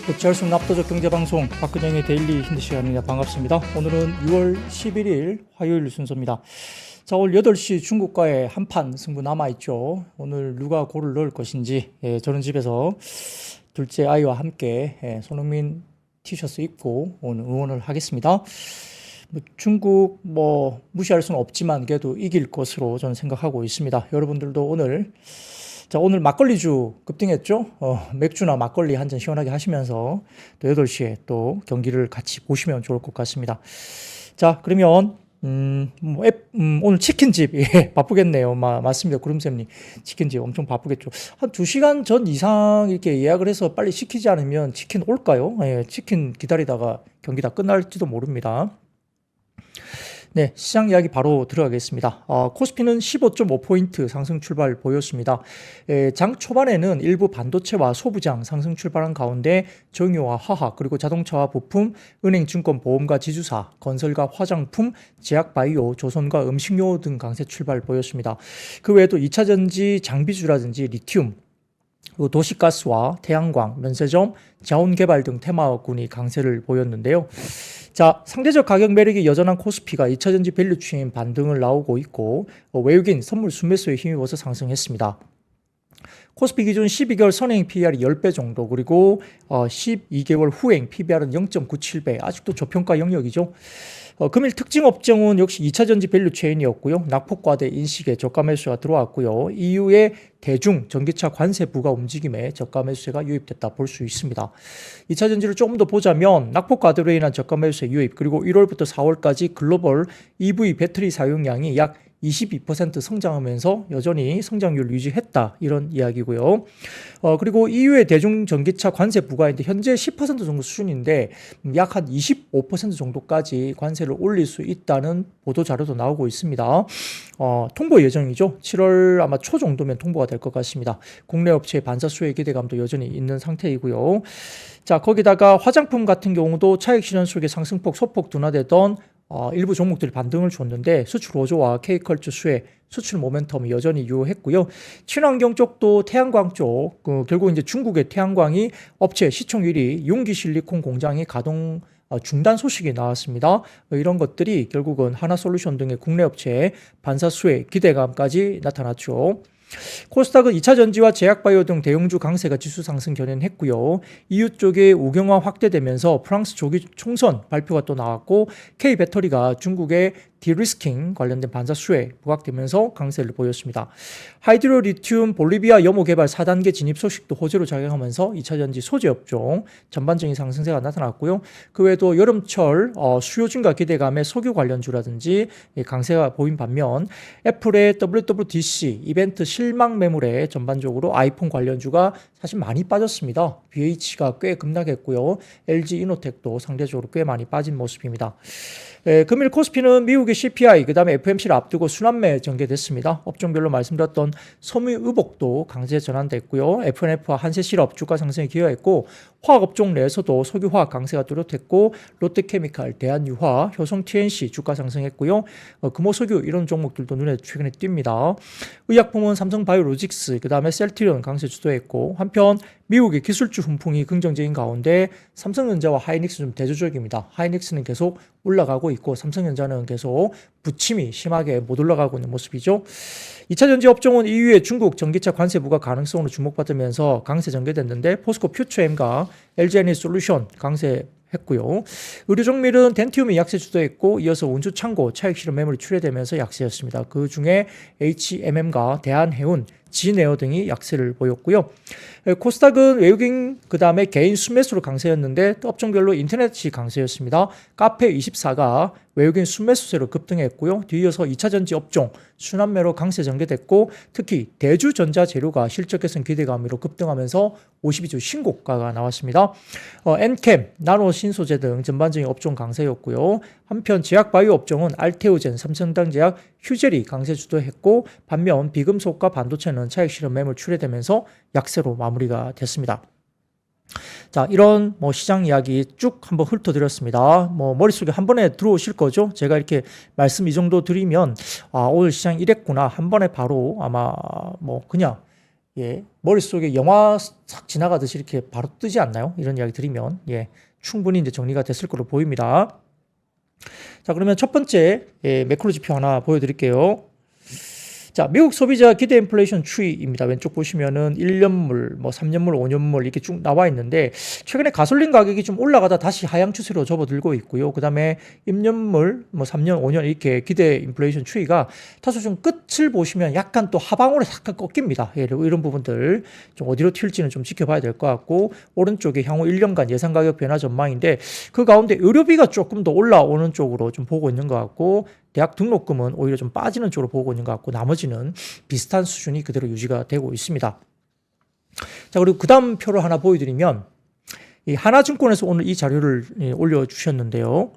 어찌할 수 없는 압도적 경제방송 박근영의 데일리 힌트 시간입니다. 반갑습니다. 오늘은 6월 11일 화요일 순서입니다. 자, 오늘 8시 중국과의 한판 승부 남아있죠. 오늘 누가 골을 넣을 것인지, 저는 집에서 둘째 아이와 함께 손흥민 티셔츠 입고 오늘 응원을 하겠습니다. 중국 무시할 수는 없지만 그래도 이길 것으로 저는 생각하고 있습니다. 여러분들도 오늘 막걸리주 급등했죠. 맥주나 막걸리 한 잔 시원하게 하시면서 또 8시에 또 경기를 같이 보시면 좋을 것 같습니다. 자, 그러면 오늘 치킨집 바쁘겠네요. 맞습니다. 구름쌤님 치킨집 엄청 바쁘겠죠. 한 2시간 전 이상 이렇게 예약을 해서 빨리 시키지 않으면 치킨 올까요? 치킨 기다리다가 경기 다 끝날지도 모릅니다. 네, 시장 이야기 바로 들어가겠습니다. 코스피는 15.5포인트 상승 출발 보였습니다. 장 초반에는 일부 반도체와 소부장 상승 출발한 가운데 정유와 화학, 그리고 자동차와 부품, 은행, 증권, 보험과 지주사, 건설과 화장품, 제약, 바이오, 조선과 음식료 등 강세 출발 보였습니다. 그 외에도 2차전지, 장비주라든지 리튬, 그리고 도시가스와 태양광, 면세점, 자원개발 등 테마군이 강세를 보였는데요. 자, 상대적 가격 매력이 여전한 코스피가 2차전지 밸류체인 반등을 나오고 있고 외국인 선물 순매수에 힘입어서 상승했습니다. 코스피 기준 12개월 선행 PER이 10배 정도, 그리고 12개월 후행 PBR은 0.97배, 아직도 저평가 영역이죠. 금일 특징 업종은 역시 2차전지 밸류체인이었고요. 낙폭과대 인식에 저가 매수가 들어왔고요. 이후에 대중, 전기차 관세 부과 움직임에 저가 매수세가 유입됐다 볼 수 있습니다. 2차전지를 조금 더 보자면 낙폭과대로 인한 저가 매수세 유입, 그리고 1월부터 4월까지 글로벌 EV 배터리 사용량이 약 22% 성장하면서 여전히 성장률 유지했다, 이런 이야기고요. 그리고 EU의 대중 전기차 관세 부과인데 현재 10% 정도 수준인데 약 한 25% 정도까지 관세를 올릴 수 있다는 보도 자료도 나오고 있습니다. 통보 예정이죠. 7월 아마 초 정도면 통보가 될 것 같습니다. 국내 업체의 반사 수혜 기대감도 여전히 있는 상태이고요. 자, 거기다가 화장품 같은 경우도 차익 실현 속에 상승폭 소폭 둔화되던 일부 종목들이 반등을 줬는데 수출 5조와 K컬처 수혜, 수출 모멘텀이 여전히 유효했고요. 친환경 쪽도 태양광 쪽, 결국 이제 중국의 태양광이 업체 시총 1위 용기 실리콘 공장이 가동 중단 소식이 나왔습니다. 이런 것들이 결국은 하나솔루션 등의 국내 업체의 반사 수혜 기대감까지 나타났죠. 코스닥은 2차전지와 제약바이오 등 대형주 강세가 지수 상승 견인했고요. EU 쪽에 우경화 확대되면서 프랑스 조기 총선 발표가 또 나왔고 K배터리가 중국의 디리스킹 관련된 반사 수혜 부각되면서 강세를 보였습니다. 하이드로 리튬 볼리비아 염호 개발 4단계 진입 소식도 호재로 작용하면서 2차전지 소재 업종 전반적인 상승세가 나타났고요. 그 외에도 여름철 수요 증가 기대감에 석유 관련주라든지 강세가 보인 반면 애플의 WWDC 이벤트 실망 매물에 전반적으로 아이폰 관련주가 사실 많이 빠졌습니다. BH가 꽤 급락했고요. LG 이노텍도 상대적으로 꽤 많이 빠진 모습입니다. 금일 코스피는 미국의 CPI, 그 다음에 FMC를 앞두고 순환매 전개됐습니다. 업종별로 말씀드렸던 섬유의복도 강세 전환됐고요. FNF와 한세실업 주가 상승에 기여했고 화학업종 내에서도 석유화학 강세가 뚜렷했고 롯데케미칼, 대한유화, 효성 TNC 주가 상승했고요. 금호석유 이런 종목들도 눈에 최근에 띕니다. 의약품은 삼성바이오로직스, 그 다음에 셀트리온 강세 주도했고 한편 미국의 기술주 훈풍이 긍정적인 가운데 삼성전자와 하이닉스 좀 대조적입니다. 하이닉스는 계속 올라가고 있고 삼성전자는 계속 부침이 심하게 못 올라가고 있는 모습이죠. 2차전지 업종은 EU의 중국 전기차 관세 부과 가능성으로 주목받으면서 강세 전개됐는데 포스코 퓨처엠과 LG에너지솔루션 강세 했고요. 의료종밀은 덴티움이 약세 주도했고 이어서 운주창고 차익 실현 매물이 출회되면서 약세였습니다. 그 중에 HMM과 대한해운, 진에어 등이 약세를 보였고요. 코스닥은 외국인 그 다음에 개인 순매수로 강세였는데 업종별로 인터넷이 강세였습니다. 카페24가 외국인 순매수세로 급등했고요. 뒤이어서 2차전지 업종 순환매로 강세 전개됐고 특히 대주전자재료가 실적 개선 기대감으로 급등하면서 52주 신고가가 나왔습니다. 엔캠, 나노신소재 등 전반적인 업종 강세였고요. 한편 제약바이오 업종은 알테오젠, 삼성당제약, 휴젤이 강세 주도했고 반면 비금속과 반도체는 차익 실현 매물 출회되면서 약세로 마무리가 됐습니다. 자, 이런 시장 이야기 쭉 한번 훑어드렸습니다. 머릿속에 한 번에 들어오실 거죠? 제가 이렇게 말씀 이 정도 드리면 오늘 시장 이랬구나 한 번에 바로 아마 그냥 예, 머릿속에 영화 싹 지나가듯이 이렇게 바로 뜨지 않나요? 이런 이야기 드리면, 예, 충분히 이제 정리가 됐을 걸로 보입니다. 자, 그러면 첫 번째, 예, 매크로 지표 하나 보여드릴게요. 자, 미국 소비자 기대 인플레이션 추이입니다. 왼쪽 보시면은 1년물, 뭐 3년물, 5년물 이렇게 쭉 나와 있는데 최근에 가솔린 가격이 좀 올라가다 다시 하향 추세로 접어들고 있고요. 그다음에 입년물, 뭐 3년, 5년 이렇게 기대 인플레이션 추이가 다소 좀 끝을 보시면 약간 또 하방으로 약간 꺾입니다. 예, 이런 부분들 좀 어디로 튈지는 좀 지켜봐야 될 것 같고 오른쪽에 향후 1년간 예상 가격 변화 전망인데 그 가운데 의료비가 조금 더 올라오는 쪽으로 좀 보고 있는 것 같고 대학 등록금은 오히려 좀 빠지는 쪽으로 보고 있는 것 같고 나머지는 비슷한 수준이 그대로 유지가 되고 있습니다. 자, 그리고 그 다음 표를 하나 보여드리면 이 하나증권에서 오늘 이 자료를 올려주셨는데요.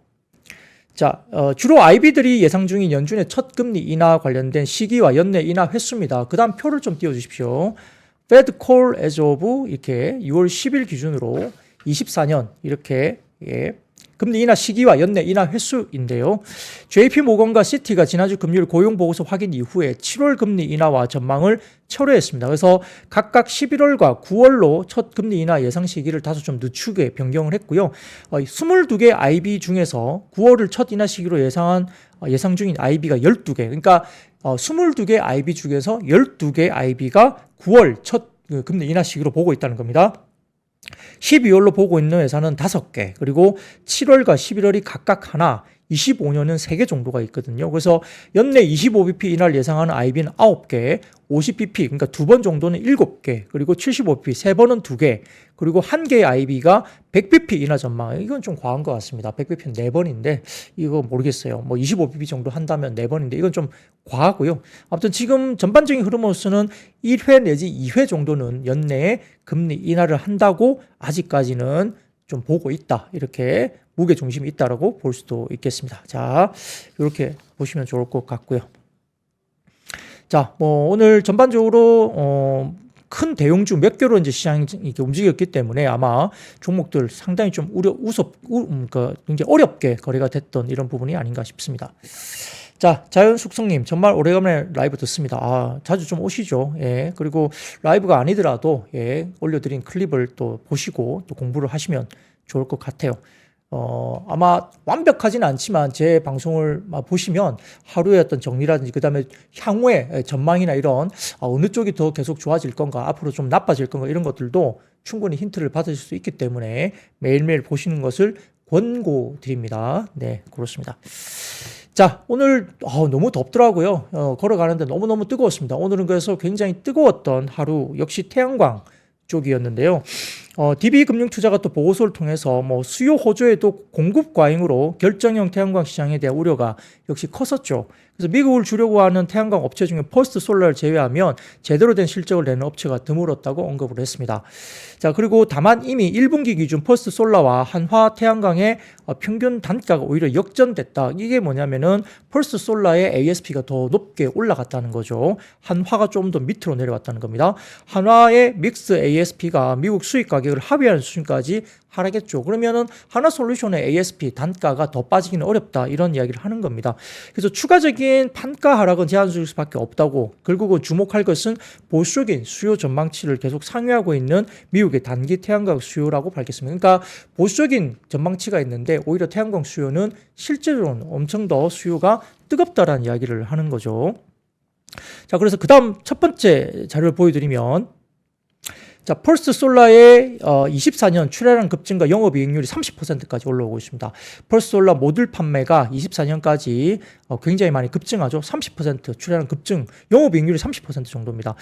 자, 주로 IB들이 예상 중인 연준의 첫 금리 인하 관련된 시기와 연내 인하 횟수입니다. 그 다음 표를 좀 띄워주십시오. Fed Call as of 이렇게 6월 10일 기준으로 24년 이렇게 예. 금리 인하 시기와 연내 인하 횟수인데요. JP모건과 시티가 지난주 금리율 고용보고서 확인 이후에 7월 금리 인하와 전망을 철회했습니다. 그래서 각각 11월과 9월로 첫 금리 인하 예상 시기를 다소 좀 늦추게 변경을 했고요. 22개 IB 중에서 9월을 첫 인하 시기로 예상 중인 IB가 12개. 그러니까 22개 IB 중에서 12개 IB가 9월 첫 금리 인하 시기로 보고 있다는 겁니다. 12월로 보고 있는 회사는 5개, 그리고 7월과 11월이 각각 하나, 25년은 3개 정도가 있거든요. 그래서 연내 25bp 인하를 예상하는 IB는 9개, 50bp, 그러니까 2번 정도는 7개, 그리고 75bp, 3번은 2개, 그리고 1개의 IB가 100bp 인하 전망. 이건 좀 과한 것 같습니다. 100bp는 4번인데, 이거 모르겠어요. 뭐 25bp 정도 한다면 4번인데, 이건 좀 과하고요. 아무튼 지금 전반적인 흐름으로서는 1회 내지 2회 정도는 연내에 금리 인하를 한다고 아직까지는 좀 보고 있다. 이렇게 무게 중심이 있다라고 볼 수도 있겠습니다. 자, 이렇게 보시면 좋을 것 같고요. 자, 뭐 오늘 전반적으로 큰 대형주 몇 개로 이제 시장이 이렇게 움직였기 때문에 아마 종목들 상당히 좀 굉장히 어렵게 거래가 됐던 이런 부분이 아닌가 싶습니다. 자, 자연숙성님, 정말 오래간만에 라이브 듣습니다. 자주 좀 오시죠. 예. 그리고 라이브가 아니더라도, 예, 올려드린 클립을 또 보시고 또 공부를 하시면 좋을 것 같아요. 아마 완벽하지는 않지만 제 방송을 보시면 하루의 어떤 정리라든지 그 다음에 향후의 전망이나 이런 어느 쪽이 더 계속 좋아질 건가, 앞으로 좀 나빠질 건가 이런 것들도 충분히 힌트를 받으실 수 있기 때문에 매일매일 보시는 것을 권고드립니다. 네, 그렇습니다. 자, 오늘 너무 덥더라고요. 걸어가는데 너무너무 뜨거웠습니다. 오늘은 그래서 굉장히 뜨거웠던 하루, 역시 태양광 쪽이었는데요. DB금융투자가 또 보고서를 통해서 뭐 수요 호조에도 공급 과잉으로 결정형 태양광 시장에 대한 우려가 역시 컸었죠. 그래서 미국을 주려고 하는 태양광 업체 중에 퍼스트 솔라를 제외하면 제대로 된 실적을 내는 업체가 드물었다고 언급을 했습니다. 자, 그리고 다만 이미 1분기 기준 퍼스트 솔라와 한화 태양광의 평균 단가가 오히려 역전됐다. 이게 뭐냐면은 퍼스트 솔라의 ASP가 더 높게 올라갔다는 거죠. 한화가 좀 더 밑으로 내려왔다는 겁니다. 한화의 믹스 ASP가 미국 수입 가격을 하회하는 수준까지 하락했죠. 그러면은 하나솔루션의 ASP 단가가 더 빠지기는 어렵다, 이런 이야기를 하는 겁니다. 그래서 추가적인 판가 하락은 제한될 수밖에 없다고, 결국은 주목할 것은 보수적인 수요 전망치를 계속 상회하고 있는 미국의 단기 태양광 수요라고 밝혔습니다. 그러니까 보수적인 전망치가 있는데 오히려 태양광 수요는 실제로는 엄청 더 수요가 뜨겁다라는 이야기를 하는 거죠. 자, 그래서 그 다음 첫 번째 자료를 보여드리면, 자, 펄스 솔라의 24년 출하량 급증과 영업이익률이 30%까지 올라오고 있습니다. 펄스 솔라 모듈 판매가 24년까지 굉장히 많이 급증하죠. 30% 출하량 급증, 영업이익률이 30% 정도입니다.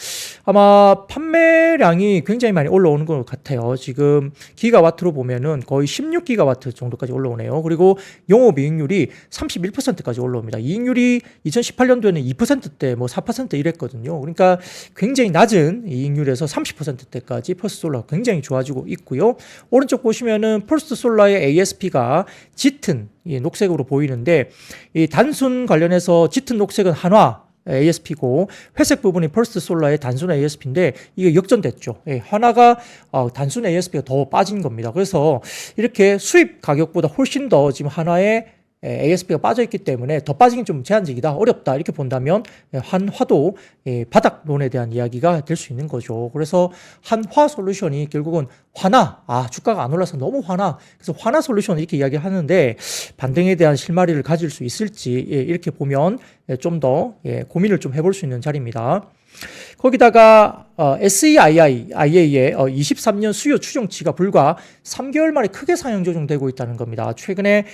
아마 판매량이 굉장히 많이 올라오는 것 같아요. 지금 기가와트로 보면은 거의 16기가와트 정도까지 올라오네요. 그리고 영업이익률이 31%까지 올라옵니다. 이익률이 2018년도에는 2%대, 뭐 4% 이랬거든요. 그러니까 굉장히 낮은 이익률에서 30%대까지 퍼스트 솔라 굉장히 좋아지고 있고요. 오른쪽 보시면은 퍼스트 솔라의 ASP가 짙은 녹색으로 보이는데, 이 단순 관련해서 짙은 녹색은 한화 ASP고 회색 부분이 퍼스트 솔라의 단순 ASP인데 이게 역전됐죠. 하나가 단순 ASP가 더 빠진 겁니다. 그래서 이렇게 수입 가격보다 훨씬 더 지금 하나의 ASP가 빠져있기 때문에 더 빠지긴 좀 제한적이다, 어렵다 이렇게 본다면 한화도 바닥론에 대한 이야기가 될 수 있는 거죠. 그래서 한화 솔루션이 결국은 화나, 주가가 안 올라서 너무 화나, 그래서 화나 솔루션 이렇게 이야기를 하는데 반등에 대한 실마리를 가질 수 있을지 이렇게 보면 좀 더 고민을 좀 해볼 수 있는 자리입니다. 거기다가 SEIIA의 23년 수요 추정치가 불과 3개월 만에 크게 상향 조정되고 있다는 겁니다. 최근에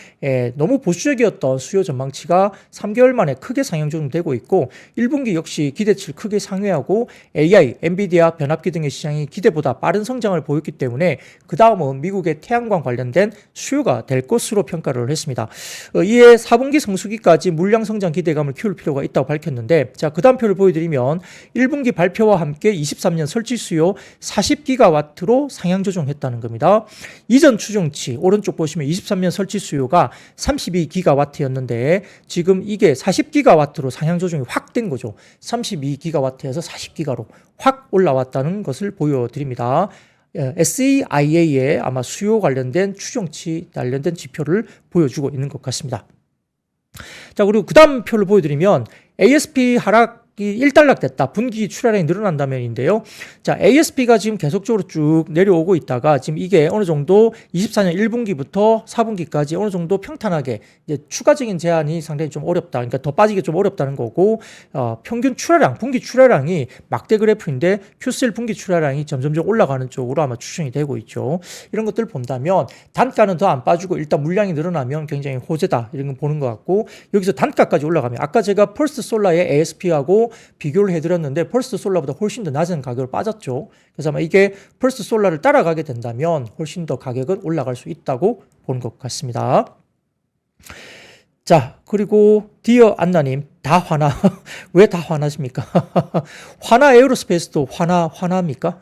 너무 보수적이었던 수요 전망치가 3개월 만에 크게 상향 조정되고 있고 1분기 역시 기대치를 크게 상회하고 AI, 엔비디아, 변압기 등의 시장이 기대보다 빠른 성장을 보였기 때문에 그 다음은 미국의 태양광 관련된 수요가 될 것으로 평가를 했습니다. 이에 4분기 성수기까지 물량 성장 기대감을 키울 필요가 있다고 밝혔는데, 자, 그 다음 표를 보여드리면 1분기 발표와 함께 23년 설치 수요 40기가와트로 상향 조정했다는 겁니다. 이전 추정치 오른쪽 보시면 23년 설치 수요가 32기가와트였는데 지금 이게 40기가와트로 상향 조정이 확 된 거죠. 32기가와트에서 40기가로 확 올라왔다는 것을 보여드립니다. SEIA의 아마 수요 관련된 추정치 관련된 지표를 보여주고 있는 것 같습니다. 자, 그리고 그 다음 표를 보여드리면 ASP 하락이 일단락됐다, 분기 출하량이 늘어난다면인데요. 자, ASP가 지금 계속적으로 쭉 내려오고 있다가 지금 이게 어느 정도 24년 1분기부터 4분기까지 어느 정도 평탄하게 이제 추가적인 제한이 상당히 좀 어렵다, 그러니까 더 빠지기 좀 어렵다는 거고, 평균 출하량, 분기 출하량이 막대 그래프인데 Q3 분기 출하량이 점점점 올라가는 쪽으로 아마 추정이 되고 있죠. 이런 것들 본다면 단가는 더 안 빠지고 일단 물량이 늘어나면 굉장히 호재다, 이런 거 보는 것 같고, 여기서 단가까지 올라가면 아까 제가 펄스 솔라의 ASP하고 비교를 해드렸는데 펄스 솔라보다 훨씬 더 낮은 가격으로 빠졌죠. 그래서 아마 이게 펄스 솔라를 따라가게 된다면 훨씬 더 가격은 올라갈 수 있다고 보는 것 같습니다. 자, 그리고 디어 안나님, 다 화나. 왜 다 화나십니까? 화나 에어로스페이스도 화나입니까?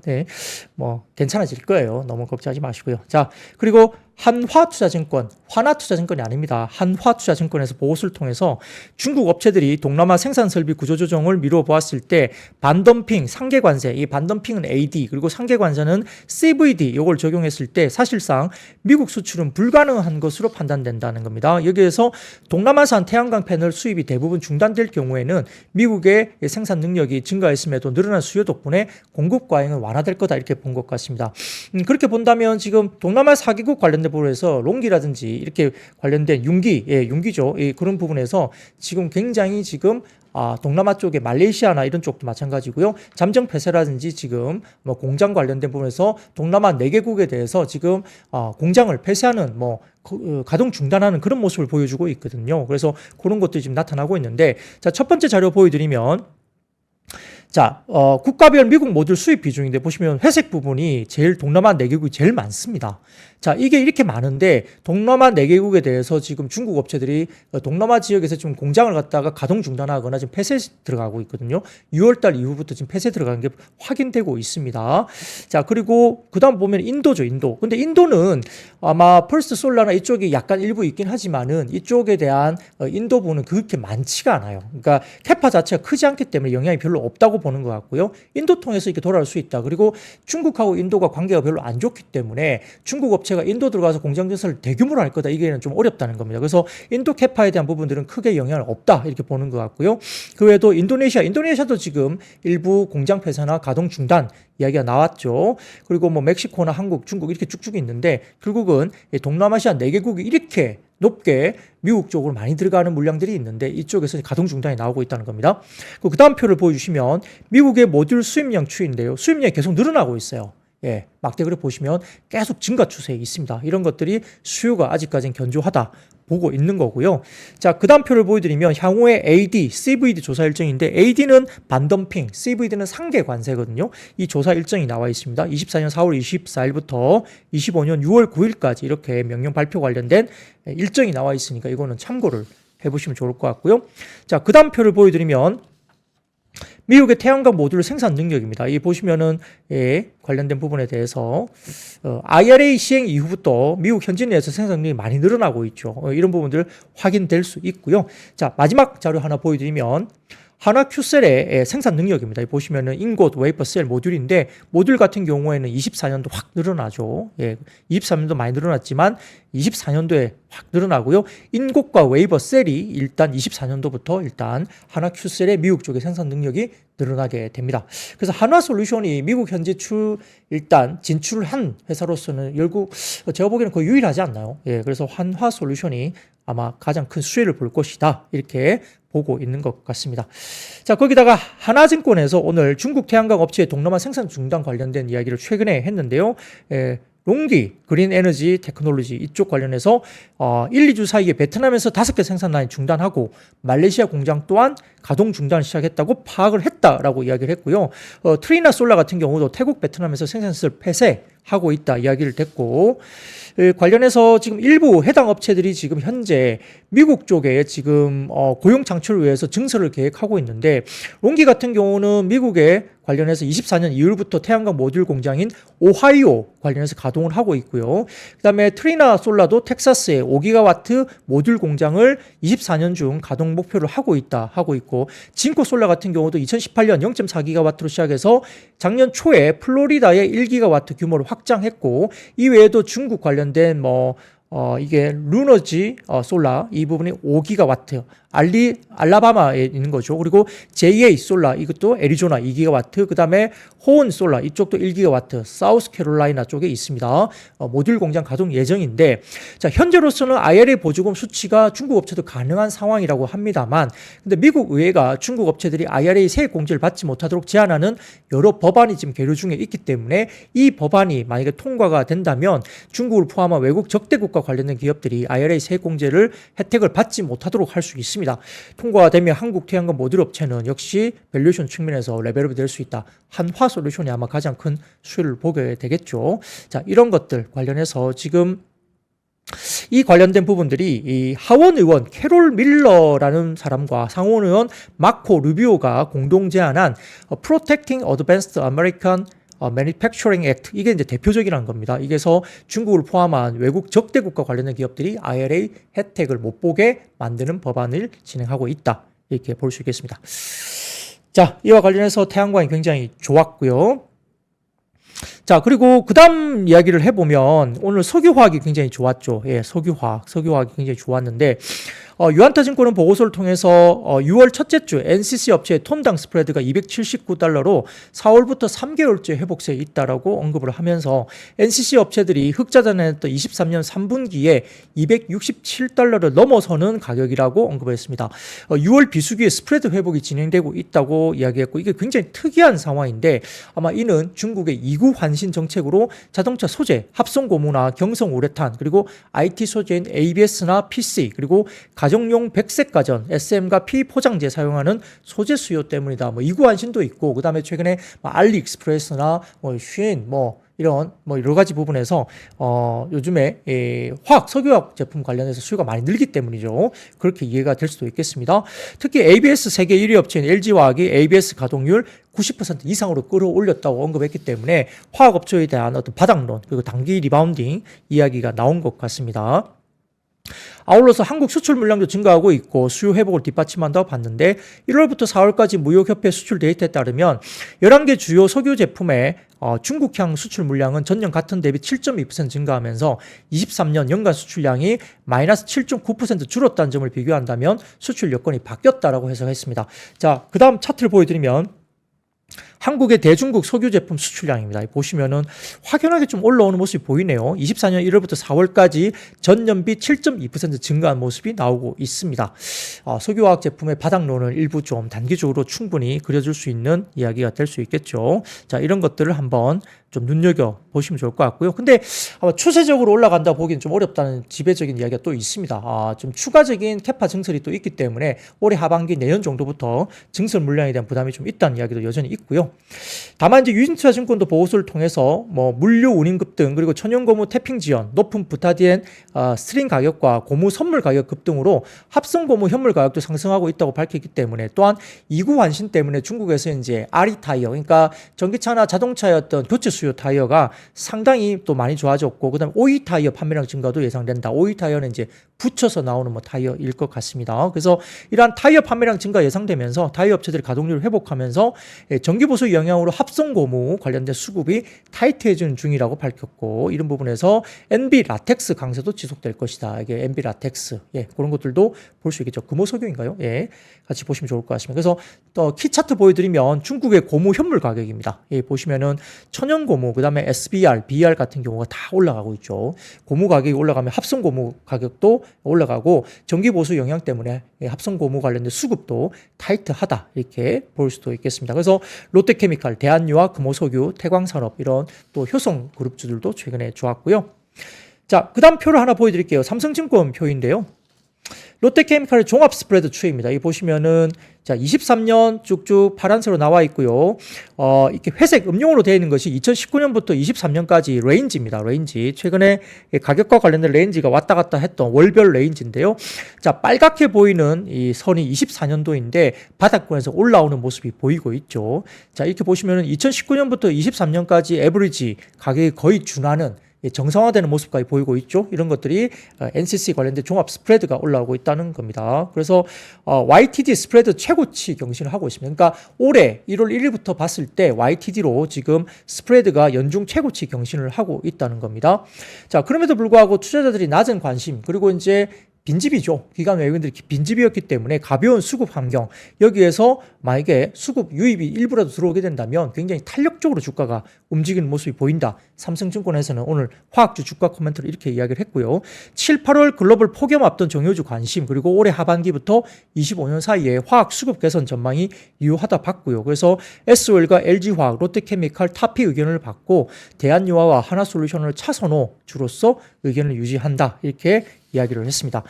네, 뭐 괜찮아질 거예요. 너무 걱정하지 마시고요. 자, 그리고 한화투자증권, 화나투자증권이 아닙니다. 한화투자증권에서 보고서를 통해서 중국 업체들이 동남아 생산설비 구조조정을 미루어 보았을 때 반덤핑, 상계관세, 이 반덤핑은 AD, 그리고 상계관세는 CVD 이걸 적용했을 때 사실상 미국 수출은 불가능한 것으로 판단된다는 겁니다. 여기에서 동남아산 태양광 패널 수입이 대부분 중단될 경우에는 미국의 생산 능력이 증가했음에도 늘어난 수요 덕분에 공급 과잉은 완화될 거다, 이렇게 본 것 같습니다. 그렇게 본다면 지금 동남아 4개국 관련된 부분에서 롱기라든지 이렇게 관련된 융기죠. 그런 부분에서 지금 굉장히 지금 동남아 쪽에 말레이시아나 이런 쪽도 마찬가지고요. 잠정 폐쇄라든지 지금 뭐 공장 관련된 부분에서 동남아 4개국에 대해서 지금 공장을 폐쇄하는 가동 중단하는 그런 모습을 보여주고 있거든요. 그래서 그런 것들이 지금 나타나고 있는데, 자, 첫 번째 자료 보여드리면, 자, 국가별 미국 모듈 수입 비중인데 보시면 회색 부분이 제일 동남아 4개국이 제일 많습니다. 자, 이게 이렇게 많은데 동남아 4개국에 대해서 지금 중국 업체들이 동남아 지역에서 지금 공장을 갖다가 가동 중단하거나 지금 폐쇄 들어가고 있거든요. 6월달 이후부터 지금 폐쇄 들어가는 게 확인되고 있습니다. 자, 그리고 그 다음 보면 인도죠, 인도. 근데 인도는 아마 펄스 솔라나 이쪽이 약간 일부 있긴 하지만은 이쪽에 대한 인도 부분은 그렇게 많지가 않아요. 그러니까 캐파 자체가 크지 않기 때문에 영향이 별로 없다고 보는 것 같고요. 인도 통해서 이렇게 돌아올 수 있다. 그리고 중국하고 인도가 관계가 별로 안 좋기 때문에 중국 업체가 인도 들어가서 공장 증설을 대규모로 할 거다, 이게는 좀 어렵다는 겁니다. 그래서 인도 캐파에 대한 부분들은 크게 영향을 없다, 이렇게 보는 것 같고요. 그 외에도 인도네시아도 지금 일부 공장 폐쇄나 가동 중단 이야기가 나왔죠. 그리고 뭐 멕시코나 한국, 중국 이렇게 쭉쭉 있는데 결국은 동남아시아 4개국이 이렇게 높게 미국 쪽으로 많이 들어가는 물량들이 있는데 이쪽에서 가동 중단이 나오고 있다는 겁니다. 그 다음 표를 보여주시면 미국의 모듈 수입량 추이인데요. 수입량이 계속 늘어나고 있어요. 막대 그래프 보시면 계속 증가 추세에 있습니다. 이런 것들이 수요가 아직까지는 견조하다 보고 있는 거고요. 자, 그 다음 표를 보여드리면 향후에 AD, CVD 조사 일정인데 AD는 반덤핑, CVD는 상계 관세거든요. 이 조사 일정이 나와 있습니다. 24년 4월 24일부터 25년 6월 9일까지 이렇게 명령 발표 관련된 일정이 나와 있으니까 이거는 참고를 해보시면 좋을 것 같고요. 자, 그 다음 표를 보여드리면 미국의 태양광 모듈 생산 능력입니다. 이 보시면은 관련된 부분에 대해서 IRA 시행 이후부터 미국 현지 내에서 생산 능력이 많이 늘어나고 있죠. 이런 부분들 확인될 수 있고요. 자, 마지막 자료 하나 보여드리면 한화 큐셀의 생산 능력입니다. 보시면은 인곳 웨이퍼 셀 모듈인데 모듈 같은 경우에는 24년도 확 늘어나죠. 23년도 많이 늘어났지만 24년도에 확 늘어나고요. 인곡과 웨이버 셀이 일단 24년도부터 일단 한화 큐셀의 미국 쪽의 생산 능력이 늘어나게 됩니다. 그래서 한화솔루션이 미국 현지 일단 진출을 한 회사로서는 결국 제가 보기에는 거의 유일하지 않나요? 예, 그래서 한화솔루션이 아마 가장 큰 수혜를 볼 것이다. 이렇게 보고 있는 것 같습니다. 자, 거기다가 하나증권에서 오늘 중국 태양광 업체의 동남아 생산 중단 관련된 이야기를 최근에 했는데요. 롱기 그린 에너지 테크놀로지 이쪽 관련해서 1, 2주 사이에 베트남에서 5개 생산 라인 중단하고 말레이시아 공장 또한 가동 중단을 시작했다고 파악을 했다라고 이야기를 했고요. 트리나 솔라 같은 경우도 태국 베트남에서 생산시설 폐쇄하고 있다 이야기를 했고, 관련해서 지금 일부 해당 업체들이 지금 현재 미국 쪽에 지금 고용 창출을 위해서 증설을 계획하고 있는데, 롱기 같은 경우는 미국에 관련해서 24년 2월부터 태양광 모듈 공장인 오하이오 관련해서 가동을 하고 있고요. 그다음에 트리나 솔라도 텍사스에 5기가와트 모듈 공장을 24년 중 가동 목표를 하고 있고, 진코 솔라 같은 경우도 2018년 0.4기가와트로 시작해서 작년 초에 플로리다에 1기가와트 규모를 확장했고, 이외에도 중국 관련된 이게 루너지 솔라 이 부분이 5기가와트 알라바마에 있는 거죠. 그리고 JA 솔라 이것도 애리조나 2기가와트, 그 다음에 호온 솔라 이쪽도 1기가와트 사우스캐롤라이나 쪽에 있습니다. 모듈 공장 가동 예정인데, 자, 현재로서는 IRA 보조금 수치가 중국 업체도 가능한 상황이라고 합니다만, 근데 미국 의회가 중국 업체들이 IRA 세액 공제를 받지 못하도록 제한하는 여러 법안이 지금 계류 중에 있기 때문에 이 법안이 만약에 통과가 된다면 중국을 포함한 외국 적대국과 관련된 기업들이 IRA 세액 공제를 혜택을 받지 못하도록 할 수 있습니다. 통과가 되면 한국 태양광 모듈 업체는 역시 밸류에이션 측면에서 레벨업이 될 수 있다. 한화솔루션이 아마 가장 큰 수혜를 보게 되겠죠. 자, 이런 것들 관련해서 지금 이 관련된 부분들이 이 하원 의원 캐롤 밀러라는 사람과 상원 의원 마코 루비오가 공동 제안한 Protecting Advanced American Manufacturing Act, 이게 이제 대표적이라는 겁니다. 이게서 중국을 포함한 외국 적대국과 관련된 기업들이 IRA 혜택을 못 보게 만드는 법안을 진행하고 있다. 이렇게 볼 수 있겠습니다. 자, 이와 관련해서 태양광이 굉장히 좋았고요. 자, 그리고 그 다음 이야기를 해보면 오늘 석유화학이 굉장히 좋았죠. 예, 석유화학이 굉장히 좋았는데, 유한타증권은 보고서를 통해서 6월 첫째 주 NCC 업체의 톤당 스프레드가 $279로 4월부터 3개월째 회복세에 있다라고 언급을 하면서 NCC 업체들이 흑자자 냈던 23년 3분기에 $267를 넘어서는 가격이라고 언급을 했습니다. 6월 비수기에 스프레드 회복이 진행되고 있다고 이야기했고, 이게 굉장히 특이한 상황인데 아마 이는 중국의 2구 환신 정책으로 자동차 소재, 합성고무나 경성우레탄, 그리고 IT 소재인 ABS나 PC, 그리고 가정용 백색 가전, SM과 P 포장재 사용하는 소재 수요 때문이다. 이구 환신도 있고, 그 다음에 최근에 알리익스프레스나 쉰 이런 여러 가지 부분에서 요즘에 석유화학 제품 관련해서 수요가 많이 늘기 때문이죠. 그렇게 이해가 될 수도 있겠습니다. 특히 ABS 세계 1위 업체인 LG화학이 ABS 가동률 90% 이상으로 끌어올렸다고 언급했기 때문에 화학업체에 대한 어떤 바닥론, 그리고 단기 리바운딩 이야기가 나온 것 같습니다. 아울러서 한국 수출 물량도 증가하고 있고 수요 회복을 뒷받침한다고 봤는데, 1월부터 4월까지 무역협회 수출 데이터에 따르면 11개 주요 석유 제품의 중국향 수출 물량은 전년 같은 대비 7.2% 증가하면서 23년 연간 수출량이 마이너스 7.9% 줄었다는 점을 비교한다면 수출 여건이 바뀌었다라고 해석했습니다. 자, 그 다음 차트를 보여드리면 한국의 대중국 석유 제품 수출량입니다. 보시면은 확연하게 좀 올라오는 모습이 보이네요. 24년 1월부터 4월까지 전년비 7.2% 증가한 모습이 나오고 있습니다. 석유화학 제품의 바닥론은 일부 좀 단기적으로 충분히 그려줄 수 있는 이야기가 될 수 있겠죠. 자, 이런 것들을 한번 좀 눈여겨보시면 좋을 것 같고요. 근데 추세적으로 올라간다 보기는 좀 어렵다는 지배적인 이야기가 또 있습니다. 좀 추가적인 캐파 증설이 또 있기 때문에 올해 하반기 내년 정도부터 증설 물량에 대한 부담이 좀 있다는 이야기도 여전히 있고요. 다만 이제 유진투자증권도 보고서를 통해서 물류 운임 급등, 그리고 천연고무 태핑 지연, 높은 부타디엔 스트링 가격과 고무 선물 가격 급등으로 합성고무 현물 가격도 상승하고 있다고 밝혔기 때문에, 또한 이구 환신 때문에 중국에서 이제 아리타이어, 그러니까 전기차나 자동차의 어떤 교체 수요 수요 타이어가 상당히 또 많이 좋아졌고, 그다음에 OE 타이어 판매량 증가도 예상된다. OE 타이어는 이제 붙여서 나오는 뭐 타이어일 것 같습니다. 그래서 이러한 타이어 판매량 증가 예상되면서 타이어 업체들이 가동률을 회복하면서 전기 보수 영향으로 합성 고무 관련된 수급이 타이트해지는 중이라고 밝혔고, 이런 부분에서 NB 라텍스 강세도 지속될 것이다. 이게 NB 라텍스, 그런 것들도 볼 수 있겠죠. 금호석유인가요? 같이 보시면 좋을 것 같습니다. 그래서 또 키 차트 보여드리면 중국의 고무 현물 가격입니다. 보시면은 천연 고무, 그다음에 SBR, BR 같은 경우가 다 올라가고 있죠. 고무 가격이 올라가면 합성 고무 가격도 올라가고, 전기 보수 영향 때문에 합성 고무 관련된 수급도 타이트하다, 이렇게 볼 수도 있겠습니다. 그래서 롯데케미칼, 대한유화, 금호석유, 태광산업, 이런 또 효성 그룹주들도 최근에 좋았고요. 자, 그 다음 표를 하나 보여드릴게요. 삼성증권 표인데요. 롯데케미칼의 종합 스프레드 추이입니다. 이 보시면은 자, 23년 쭉쭉 파란색으로 나와 있고요. 이렇게 회색 음용으로 되어 있는 것이 2019년부터 23년까지 레인지입니다. 레인지. 최근에 가격과 관련된 레인지가 왔다 갔다 했던 월별 레인지인데요. 자, 빨갛게 보이는 이 선이 24년도인데 바닥권에서 올라오는 모습이 보이고 있죠. 자, 이렇게 보시면은 2019년부터 23년까지 에버리지 가격이 거의 준하는 정상화되는 모습까지 보이고 있죠. 이런 것들이 NCC 관련된 종합 스프레드가 올라오고 있다는 겁니다. 그래서 YTD 스프레드 최고치 경신을 하고 있습니다. 그러니까 올해 1월 1일부터 봤을 때 YTD로 지금 스프레드가 연중 최고치 경신을 하고 있다는 겁니다. 자, 그럼에도 불구하고 투자자들이 낮은 관심, 그리고 이제 빈집이죠. 기관 외국인들이 빈집이었기 때문에 가벼운 수급 환경, 여기에서 만약에 수급 유입이 일부라도 들어오게 된다면 굉장히 탄력적으로 주가가 움직이는 모습이 보인다. 삼성증권에서는 오늘 화학주 주가 코멘트를 이렇게 이야기를 했고요. 7, 8월 글로벌 폭염 앞둔 정유주 관심, 그리고 올해 하반기부터 25년 사이에 화학 수급 개선 전망이 유효하다 봤고요. 그래서 SOL과 LG화학, 롯데케미칼 타피 의견을 받고 대한유화와 하나솔루션을 차선호주로서 의견을 유지한다, 이렇게 이야기를 했습니다.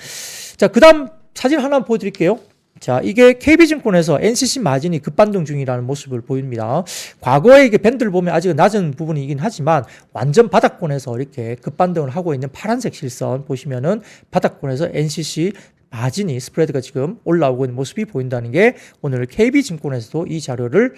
자, 그 다음 사진 하나 보여드릴게요. 자, 이게 KB증권에서 NCC 마진이 급반등 중이라는 모습을 보입니다. 과거에 이게 밴드를 보면 아직은 낮은 부분이긴 하지만 완전 바닥권에서 이렇게 급반등을 하고 있는 파란색 실선 보시면은 바닥권에서 NCC 마진이 스프레드가 지금 올라오고 있는 모습이 보인다는 게 오늘 KB증권에서도 이 자료를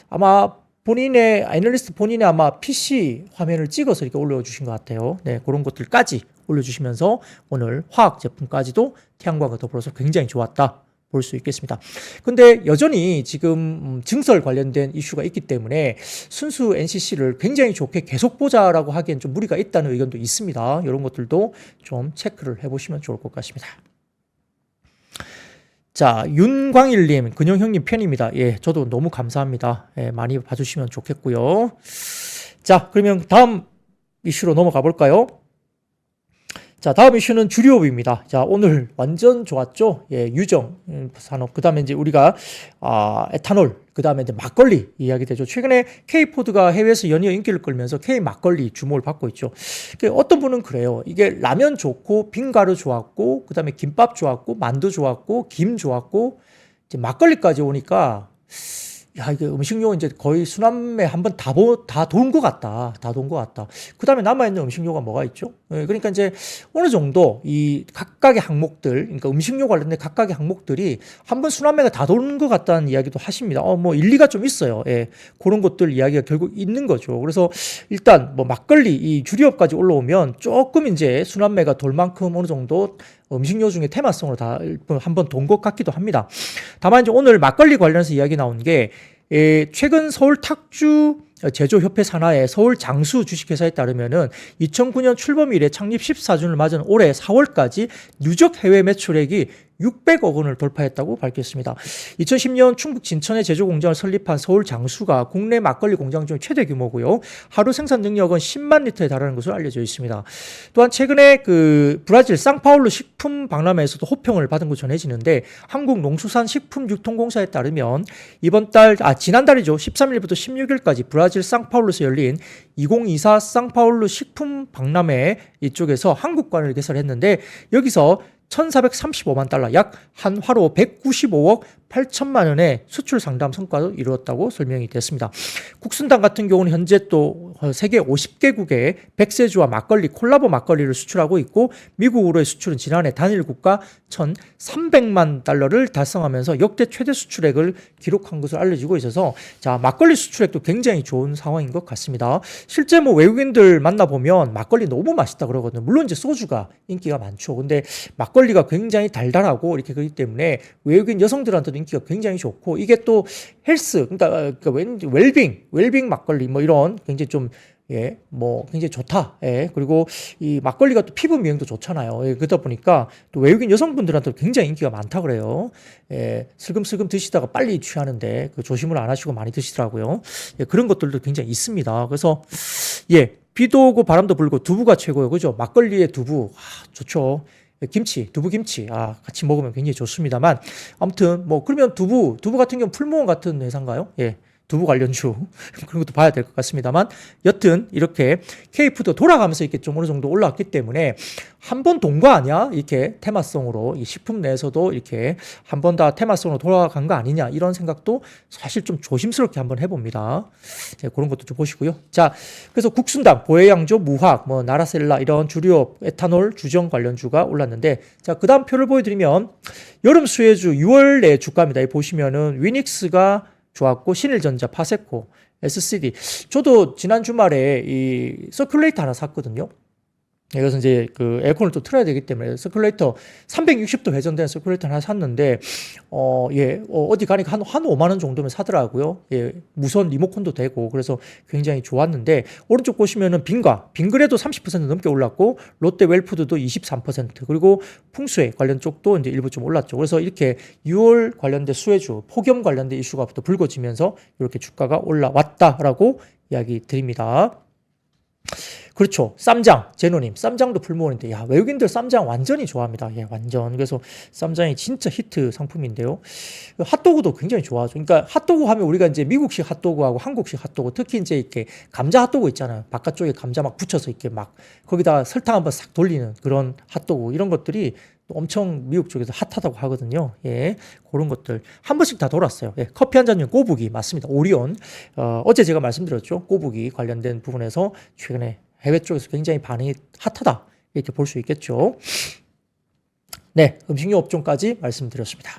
아마 본인의 애널리스트 본인의 아마 PC 화면을 찍어서 이렇게 올려주신 것 같아요. 네, 그런 것들까지 올려주시면서 오늘 화학 제품까지도 태양광과 더불어서 굉장히 좋았다 볼 수 있겠습니다. 근데 여전히 지금 증설 관련된 이슈가 있기 때문에 순수 NCC를 굉장히 좋게 계속 보자라고 하기엔 좀 무리가 있다는 의견도 있습니다. 이런 것들도 좀 체크를 해보시면 좋을 것 같습니다. 자, 윤광일님, 근영형님 팬입니다. 저도 너무 감사합니다. 많이 봐주시면 좋겠고요. 자, 그러면 다음 이슈로 넘어가 볼까요? 자, 다음 이슈는 주류업입니다. 자, 오늘 완전 좋았죠? 유정 산업. 그 다음에 이제 우리가, 에탄올. 그 다음에 이제 막걸리 이야기 되죠. 최근에 K푸드가 해외에서 연이어 인기를 끌면서 K 막걸리 주목을 받고 있죠. 어떤 분은 그래요. 이게 라면 좋고, 빙가루 좋았고, 그 다음에 김밥 좋았고, 만두 좋았고, 김 좋았고, 이제 막걸리까지 오니까, 야, 이게 음식료 이제 거의 순환매 한번 다 돈 것 같다. 다 돈 것 같다. 그 다음에 남아있는 음식료가 뭐가 있죠? 그러니까 이제 어느 정도 이 각각의 항목들, 그러니까 음식료 관련된 각각의 항목들이 한번 순환매가 다 도는 것 같다는 이야기도 하십니다. 뭐 일리가 좀 있어요. 그런 것들 이야기가 결국 있는 거죠. 그래서 일단 뭐 막걸리 이 주류업까지 올라오면 조금 이제 순환매가 돌 만큼 어느 정도 음식료 중에 테마성으로 다 한번 돈 것 같기도 합니다. 다만 이제 오늘 막걸리 관련해서 이야기 나온 게 최근 서울 탁주 제조협회 산하의 서울 장수 주식회사에 따르면은 2009년 출범 이래 창립 14주년을 맞은 올해 4월까지 누적 해외 매출액이 600억 원을 돌파했다고 밝혔습니다. 2010년 충북 진천에 제조 공장을 설립한 서울 장수가 국내 막걸리 공장 중 최대 규모고요. 하루 생산 능력은 10만 리터에 달하는 것으로 알려져 있습니다. 또한 최근에 그 브라질 상파울루 식품 박람회에서도 호평을 받은 것으로 전해지는데 한국농수산식품유통공사에 따르면 지난달이죠. 13일부터 16일까지 브라질 상파울루에서 열린 2024 상파울루 식품 박람회 이쪽에서 한국관을 개설했는데 여기서 1,435만 달러, 약 한 화로 195억 8천만 원의 수출 상담 성과도 이루었다고 설명이 됐습니다. 국순당 같은 경우는 현재 또 세계 50개국에 백세주와 막걸리, 콜라보 막걸리를 수출하고 있고 미국으로의 수출은 지난해 단일 국가 1,300만 달러를 달성하면서 역대 최대 수출액을 기록한 것으로 알려지고 있어서 자, 막걸리 수출액도 굉장히 좋은 상황인 것 같습니다. 실제 뭐 외국인들 만나보면 막걸리 너무 맛있다 그러거든요. 물론 이제 소주가 인기가 많죠. 근데 막걸리가 굉장히 달달하고 이렇게 그렇기 때문에 외국인 여성들한테도 인기가 굉장히 좋고 이게 또 헬스, 그러니까 웰빙 막걸리 뭐 이런 굉장히 좀 예, 뭐 굉장히 좋다. 예, 그리고 이 막걸리가 또 피부 미용도 좋잖아요. 예, 그러다 보니까 또 외국인 여성분들한테 굉장히 인기가 많다 그래요. 예, 슬금슬금 드시다가 빨리 취하는데 그 조심을 안 하시고 많이 드시더라고요. 예, 그런 것들도 굉장히 있습니다. 그래서 예, 비도 오고 바람도 불고 두부가 최고예요. 그죠? 막걸리에 두부 좋죠. 김치, 두부김치, 같이 먹으면 굉장히 좋습니다만, 아무튼, 뭐, 그러면 두부 같은 경우는 풀무원 같은 회사인가요? 예. 두부 관련주 그런 것도 봐야 될 것 같습니다만 여튼 이렇게 K푸드 돌아가면서 이렇게 좀 어느 정도 올라왔기 때문에 한 번 돈 거 아니야? 이렇게 테마성으로 이 식품 내에서도 이렇게 한 번 다 테마성으로 돌아간 거 아니냐 이런 생각도 사실 좀 조심스럽게 한번 해봅니다. 자, 그런 것도 좀 보시고요. 자, 그래서 국순당, 보혜양조, 무학, 뭐 나라셀라 이런 주류업, 에탄올, 주정 관련주가 올랐는데 자, 그 다음 표를 보여드리면 여름 수혜주 6월 내 주가입니다. 이 보시면은 위닉스가 좋았고 신일전자, 파세코, SCD. 저도 지난 주말에 이 서큘레이터 하나 샀거든요. 그래서 이제 그 에어컨을 또 틀어야 되기 때문에 서큘레이터 360도 회전되는 서큘레이터 하나 샀는데 어디 가니까 한 5만 원 정도면 사더라고요. 예, 무선 리모컨도 되고 그래서 굉장히 좋았는데 오른쪽 보시면은 빙그레도 30% 넘게 올랐고 롯데 웰푸드도 23% 그리고 풍수해 관련 쪽도 이제 일부 좀 올랐죠. 그래서 이렇게 6월 관련된 수혜주, 폭염 관련된 이슈가 또 불거지면서 이렇게 주가가 올라왔다라고 이야기 드립니다. 그렇죠. 쌈장, 제노님. 쌈장도 풀무원인데, 야, 외국인들 쌈장 완전히 좋아합니다. 예, 완전. 그래서 쌈장이 진짜 히트 상품인데요. 핫도그도 굉장히 좋아하죠. 그러니까 핫도그 하면 우리가 이제 미국식 핫도그하고 한국식 핫도그, 특히 이제 이렇게 감자 핫도그 있잖아요. 바깥쪽에 감자 막 붙여서 이렇게 막 거기다 설탕 한번 싹 돌리는 그런 핫도그. 이런 것들이 엄청 미국 쪽에서 핫하다고 하거든요. 예, 그런 것들 한 번씩 다 돌았어요. 예, 커피 한 잔용 꼬부기 맞습니다. 오리온. 어제 제가 말씀드렸죠. 꼬부기 관련된 부분에서 최근에 해외 쪽에서 굉장히 반응이 핫하다 이렇게 볼 수 있겠죠. 네, 음식료 업종까지 말씀드렸습니다.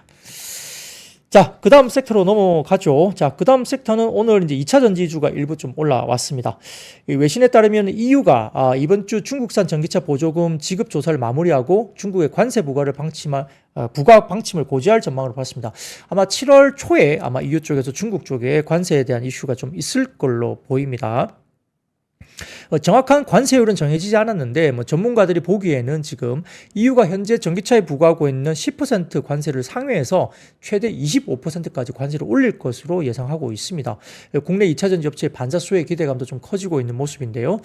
자, 그 다음 섹터로 넘어가죠. 자, 그 다음 섹터는 오늘 이제 2차 전지주가 일부 좀 올라왔습니다. 외신에 따르면 EU가 이번 주 중국산 전기차 보조금 지급 조사를 마무리하고 중국의 관세 부과 방침을 고지할 전망으로 봤습니다. 아마 7월 초에 아마 EU 쪽에서 중국 쪽에 관세에 대한 이슈가 좀 있을 걸로 보입니다. 정확한 관세율은 정해지지 않았는데 뭐 전문가들이 보기에는 지금 EU가 현재 전기차에 부과하고 있는 10% 관세를 상회해서 최대 25%까지 관세를 올릴 것으로 예상하고 있습니다. 국내 2차 전지 업체의 반사 수혜 기대감도 좀 커지고 있는 모습인데요.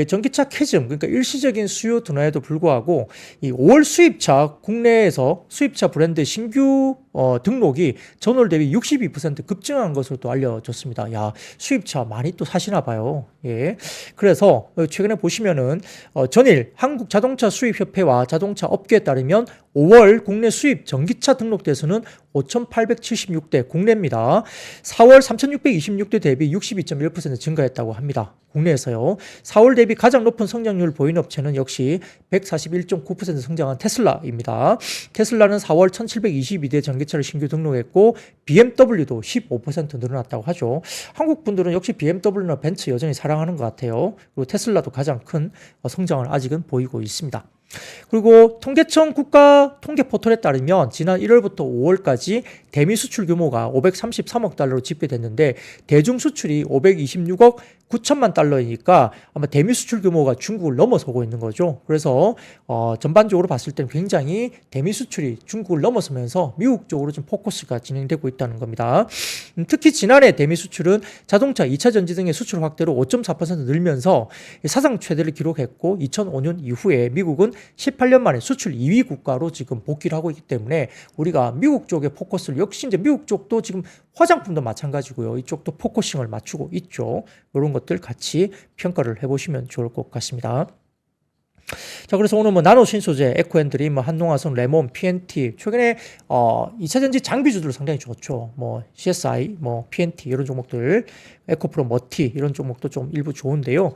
전기차 캐즘 그러니까 일시적인 수요 둔화에도 불구하고 이 5월 수입차 국내에서 수입차 브랜드 신규 등록이 전월 대비 62% 급증한 것으로 또 알려졌습니다. 야, 수입차 많이 또 사시나 봐요. 예. 그래서 최근에 보시면은 전일 한국자동차 수입협회와 자동차 업계에 따르면 5월 국내 수입 전기차 등록 대수는 5,876대 국내입니다. 4월 3,626대 대비 62.1% 증가했다고 합니다. 국내에서요. 4월 대비 가장 높은 성장률을 보인 업체는 역시 141.9% 성장한 테슬라입니다. 테슬라는 4월 1,722대 전기차를 신규 등록했고 BMW도 15% 늘어났다고 하죠. 한국 분들은 역시 BMW나 벤츠 여전히 사랑하는 것 같아요. 그리고 테슬라도 가장 큰 성장을 아직은 보이고 있습니다. 그리고 통계청 국가 통계 포털에 따르면 지난 1월부터 5월까지 대미 수출 규모가 533억 달러로 집계됐는데 대중 수출이 526억 9천만 달러이니까 아마 대미 수출 규모가 중국을 넘어서고 있는 거죠. 그래서 전반적으로 봤을 때는 굉장히 대미 수출이 중국을 넘어서면서 미국 쪽으로 좀 포커스가 진행되고 있다는 겁니다. 특히 지난해 대미 수출은 자동차, 2차 전지 등의 수출 확대로 5.4% 늘면서 사상 최대를 기록했고 2005년 이후에 미국은 18년 만에 수출 2위 국가로 지금 복귀를 하고 있기 때문에 우리가 미국 쪽에 포커스를 역시 이제 미국 쪽도 지금 화장품도 마찬가지고요. 이쪽도 포커싱을 맞추고 있죠. 이런 것들 같이 평가를 해보시면 좋을 것 같습니다. 자, 그래서 오늘 뭐 나노 신소재, 에코앤드림, 뭐 한농화성, 레몬, PNT 최근에 2차 전지 장비주들 상당히 좋죠. 뭐 CSI, 뭐 PNT 이런 종목들, 에코프로, 머티 이런 종목도 좀 일부 좋은데요.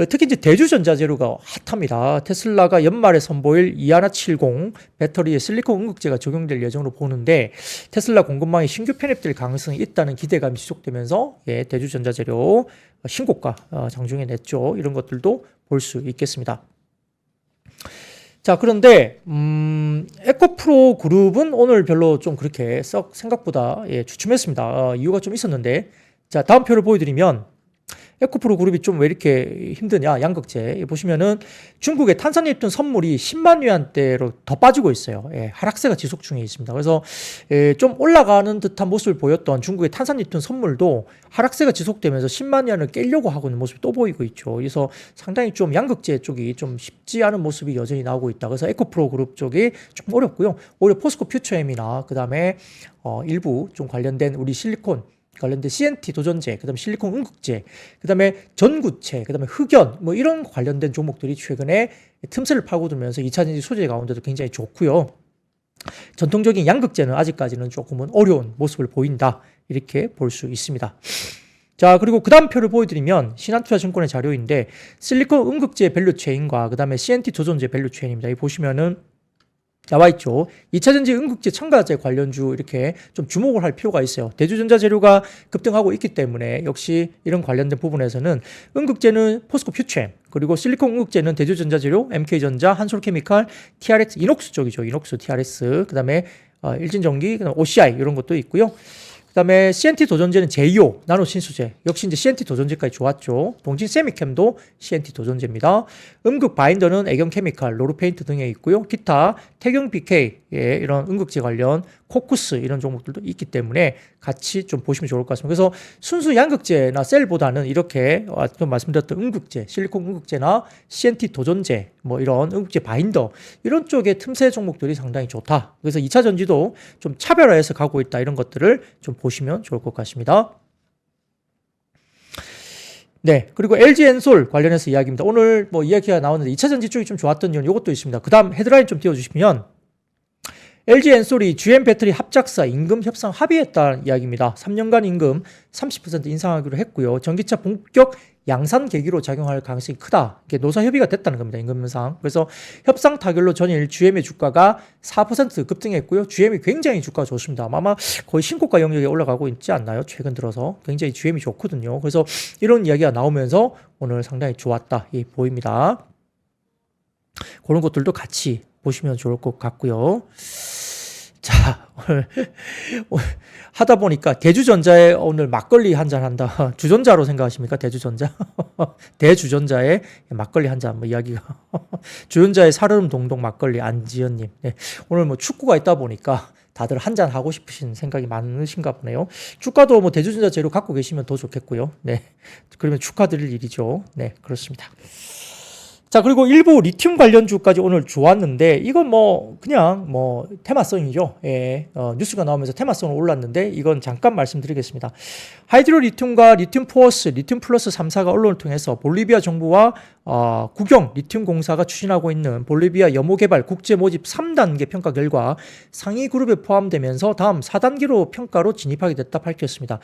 특히 이제 대주전자재료가 핫합니다. 테슬라가 연말에 선보일 이하나70 배터리에 실리콘 응급제가 적용될 예정으로 보는데 테슬라 공급망이 신규 편입될 가능성이 있다는 기대감이 지속되면서 대주전자재료 신고가 장중에 냈죠. 이런 것들도 볼 수 있겠습니다. 자, 그런데 에코프로 그룹은 오늘 별로 좀 그렇게 썩 생각보다 주춤했습니다. 이유가 좀 있었는데, 자, 다음 표를 보여드리면 에코프로 그룹이 좀 왜 이렇게 힘드냐, 양극재 보시면은 중국의 탄산유입된 선물이 10만 위안대로 더 빠지고 있어요. 하락세가 지속 중에 있습니다. 그래서 좀 올라가는 듯한 모습을 보였던 중국의 탄산유입된 선물도 하락세가 지속되면서 10만 위안을 깨려고 하고 있는 모습이 또 보이고 있죠. 그래서 상당히 좀 양극재 쪽이 좀 쉽지 않은 모습이 여전히 나오고 있다. 그래서 에코프로 그룹 쪽이 좀 어렵고요. 오히려 포스코 퓨처엠이나 그 다음에 일부 좀 관련된 우리 실리콘 관련된 CNT 도전제, 그다음에 실리콘 응급제, 그다음에 전구체, 그다음에 흑연 뭐 이런 관련된 종목들이 최근에 틈새를 파고들면서 2차전지 소재 가운데도 굉장히 좋고요. 전통적인 양극재는 아직까지는 조금은 어려운 모습을 보인다. 이렇게 볼 수 있습니다. 자, 그리고 그 다음 표를 보여드리면 신한투자증권의 자료인데 실리콘 응급제 밸류체인과 그 다음에 CNT 도전제 밸류체인입니다. 이 보시면은 나와 있죠. 2차전지 응급제 첨가제 관련주 이렇게 좀 주목을 할 필요가 있어요. 대주전자 재료가 급등하고 있기 때문에 역시 이런 관련된 부분에서는 응급제는 포스코 퓨처엠, 그리고 실리콘 응급제는 대주전자 재료, MK전자, 한솔케미칼, TRX, 이녹스 쪽이죠. 이녹스, TRX, 그 다음에 일진전기, 그다음에 OCI 이런 것도 있고요. 그다음에 CNT 도전제는 제이오 나노 신소재, 역시 이제 CNT 도전제까지 좋았죠. 동진 세미캠도 CNT 도전제입니다. 음극 바인더는 애경 케미칼, 로르페인트 등에 있고요. 기타 태경 BK 이런 음극제 관련 코쿠스 이런 종목들도 있기 때문에 같이 좀 보시면 좋을 것 같습니다. 그래서 순수 양극재나 셀보다는 이렇게 좀 말씀드렸던 음극재, 실리콘 음극재나 CNT 도전제, 뭐 이런 음극재 바인더 이런 쪽의 틈새 종목들이 상당히 좋다. 그래서 2차 전지도 좀 차별화해서 가고 있다. 이런 것들을 좀 보시면 좋을 것 같습니다. 네, 그리고 LG엔솔 관련해서 이야기입니다. 오늘 뭐 이야기가 나왔는데 2차 전지 쪽이 좀 좋았던 이유는 이것도 있습니다. 그 다음 헤드라인 좀 띄워주시면 LG엔솔이 GM 배터리 합작사 임금 협상 합의했다는 이야기입니다. 3년간 임금 30% 인상하기로 했고요. 전기차 본격 양산 계기로 작용할 가능성이 크다. 이게 노사 협의가 됐다는 겁니다. 임금 인상. 그래서 협상 타결로 전일 GM의 주가가 4% 급등했고요. GM이 굉장히 주가가 좋습니다. 아마 거의 신고가 영역에 올라가고 있지 않나요? 최근 들어서 굉장히 GM이 좋거든요. 그래서 이런 이야기가 나오면서 오늘 상당히 좋았다 보입니다. 그런 것들도 같이 보시면 좋을 것 같고요. 자, 오늘 하다 보니까 대주전자에 오늘 막걸리 한잔 한다. 주전자로 생각하십니까? 대주전자? 대주전자에 막걸리 한잔 뭐 이야기가. 주전자의 살얼음 동동 막걸리 안지연님. 네, 오늘 뭐 축구가 있다 보니까 다들 한잔 하고 싶으신 생각이 많으신가 보네요. 주가도 뭐 대주전자 재료 갖고 계시면 더 좋겠고요. 네, 그러면 축하드릴 일이죠. 네, 그렇습니다. 자, 그리고 일부 리튬 관련주까지 오늘 좋았는데 이건 뭐 그냥 뭐 테마성이죠. 뉴스가 나오면서 테마성으로 올랐는데 이건 잠깐 말씀드리겠습니다. 하이드로 리튬과 리튬 포어스, 리튬 플러스 3사가 언론을 통해서 볼리비아 정부와 국영 리튬 공사가 추진하고 있는 볼리비아 염호 개발 국제 모집 3단계 평가 결과 상위 그룹에 포함되면서 다음 4단계로 평가로 진입하게 됐다 밝혔습니다.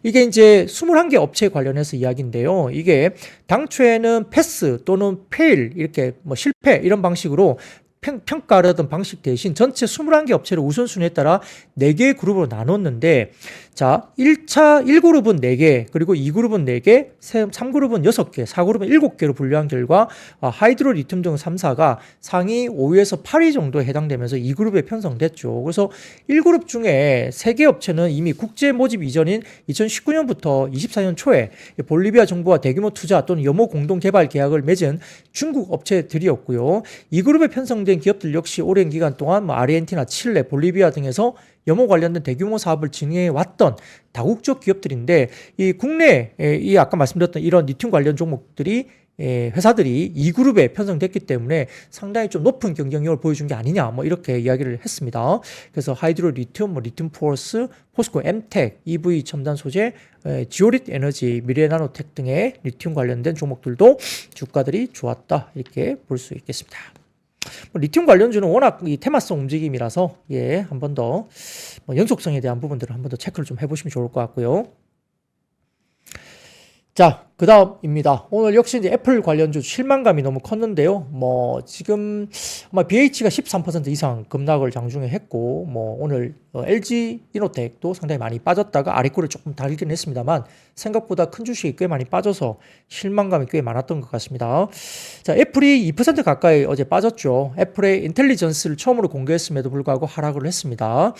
이게 이제 21개 업체 관련해서 이야기인데요. 이게 당초에는 패스 또는 페일 이렇게 뭐 실패 이런 방식으로 평가를 하던 방식 대신 전체 21개 업체를 우선순위에 따라 4개의 그룹으로 나눴는데 자, 1그룹은 4개, 그리고 2그룹은 4개, 3그룹은 6개, 4그룹은 7개로 분류한 결과 하이드로 리튬 등 3사가 상위 5위에서 8위 정도에 해당되면서 2그룹에 편성됐죠. 그래서 1그룹 중에 3개 업체는 이미 국제 모집 이전인 2019년부터 24년 초에 볼리비아 정부와 대규모 투자 또는 염호 공동 개발 계약을 맺은 중국 업체들이었고요. 2그룹에 편성된 기업들 역시 오랜 기간 동안 아르헨티나, 칠레, 볼리비아 등에서 염호 관련된 대규모 사업을 진행해 왔던 다국적 기업들인데 이 국내 이 아까 말씀드렸던 이런 리튬 관련 종목들이 회사들이 2그룹에 편성됐기 때문에 상당히 좀 높은 경쟁력을 보여준 게 아니냐 뭐 이렇게 이야기를 했습니다. 그래서 하이드로 리튬, 리튬 포러스, 포스코 엠텍, EV 첨단 소재, 지오릿 에너지, 미래나노텍 등의 리튬 관련된 종목들도 주가들이 좋았다 이렇게 볼 수 있겠습니다. 리튬 관련주는 워낙 이 테마성 움직임이라서 한 번 더 연속성에 대한 부분들을 한 번 더 체크를 좀 해보시면 좋을 것 같고요. 자, 그 다음입니다. 오늘 역시 이제 애플 관련주 실망감이 너무 컸는데요. 지금 아마 BH가 13% 이상 급락을 장중에 했고, 오늘 LG 이노텍도 상당히 많이 빠졌다가 아래꼬를 조금 달긴 했습니다만, 생각보다 큰 주식이 꽤 많이 빠져서 실망감이 꽤 많았던 것 같습니다. 자, 애플이 2% 가까이 어제 빠졌죠. 애플의 인텔리전스를 처음으로 공개했음에도 불구하고 하락을 했습니다.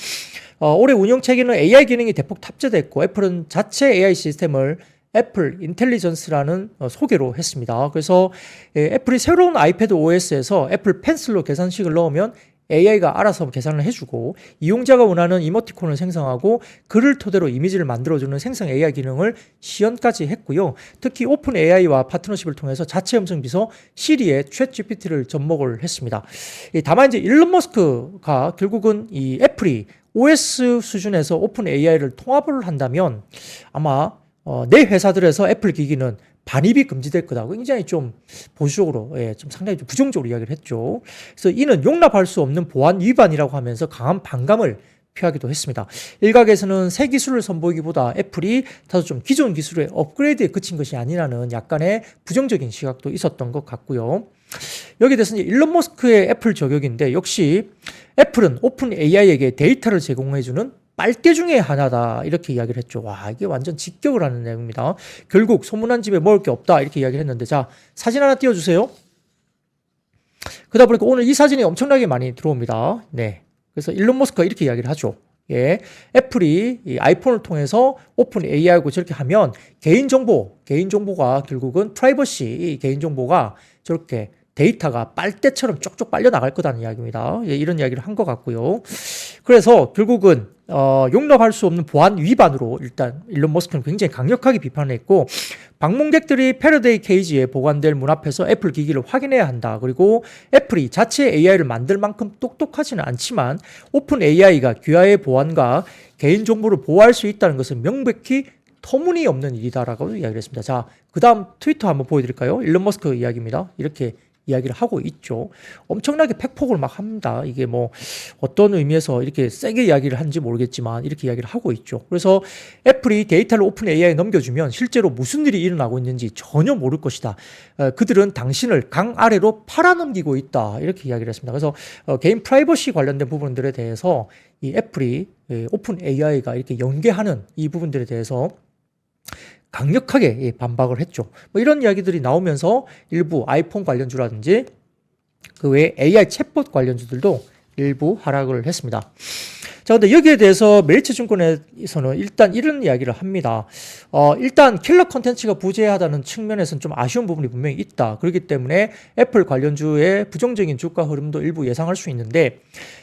올해 운영체계는 AI 기능이 대폭 탑재됐고, 애플은 자체 AI 시스템을 애플 인텔리전스라는 소개로 했습니다. 그래서 애플이 새로운 아이패드 OS에서 애플 펜슬로 계산식을 넣으면 AI가 알아서 계산을 해주고 이용자가 원하는 이모티콘을 생성하고 그를 토대로 이미지를 만들어주는 생성 AI 기능을 시연까지 했고요. 특히 오픈 AI와 파트너십을 통해서 자체 음성 비서 시리의 챗GPT를 접목을 했습니다. 다만 이제 일론 머스크가 결국은 이 애플이 OS 수준에서 오픈 AI를 통합을 한다면 아마 내 회사들에서 애플 기기는 반입이 금지될 거다. 굉장히 좀 보수적으로, 좀 상당히 좀 부정적으로 이야기를 했죠. 그래서 이는 용납할 수 없는 보안 위반이라고 하면서 강한 반감을 표하기도 했습니다. 일각에서는 새 기술을 선보이기보다 애플이 다소 좀 기존 기술의 업그레이드에 그친 것이 아니라는 약간의 부정적인 시각도 있었던 것 같고요. 여기에 대해서 이제 일론 머스크의 애플 저격인데 역시 애플은 오픈 AI에게 데이터를 제공해주는 빨대 중에 하나다 이렇게 이야기를 했죠. 와, 이게 완전 직격을 하는 내용입니다. 결국 소문난 집에 먹을 게 없다 이렇게 이야기를 했는데, 자, 사진 하나 띄워주세요. 그러다 보니까 오늘 이 사진이 엄청나게 많이 들어옵니다. 네, 그래서 일론 머스크가 이렇게 이야기를 하죠. 애플이 이 아이폰을 통해서 오픈 AI하고 저렇게 하면 개인정보가 결국은 프라이버시 개인정보가 저렇게 데이터가 빨대처럼 쪽쪽 빨려 나갈 거다는 이야기입니다. 이런 이야기를 한 것 같고요. 그래서 결국은 용납할 수 없는 보안 위반으로 일단 일론 머스크는 굉장히 강력하게 비판을 했고, 방문객들이 패러데이 케이지에 보관될 문 앞에서 애플 기기를 확인해야 한다. 그리고 애플이 자체 AI를 만들 만큼 똑똑하지는 않지만 오픈 AI가 귀하의 보안과 개인정보를 보호할 수 있다는 것은 명백히 터무니없는 일이다라고 이야기를 했습니다. 자, 그 다음 트위터 한번 보여드릴까요? 일론 머스크 이야기입니다. 이렇게 이야기를 하고 있죠. 엄청나게 팩폭을 막 합니다. 이게 어떤 의미에서 이렇게 세게 이야기를 하는지 모르겠지만 이렇게 이야기를 하고 있죠. 그래서 애플이 데이터를 오픈 AI에 넘겨주면 실제로 무슨 일이 일어나고 있는지 전혀 모를 것이다. 그들은 당신을 강 아래로 팔아넘기고 있다. 이렇게 이야기를 했습니다. 그래서 개인 프라이버시 관련된 부분들에 대해서 이 애플이 오픈 AI가 이렇게 연계하는 이 부분들에 대해서 강력하게 반박을 했죠. 이런 이야기들이 나오면서 일부 아이폰 관련주라든지 그 외에 AI 챗봇 관련주들도 일부 하락을 했습니다. 자, 근데 여기에 대해서 메리츠증권에서는 일단 이런 이야기를 합니다. 일단 킬러 컨텐츠가 부재하다는 측면에서는 좀 아쉬운 부분이 분명히 있다. 그렇기 때문에 애플 관련주의 부정적인 주가 흐름도 일부 예상할 수 있는데,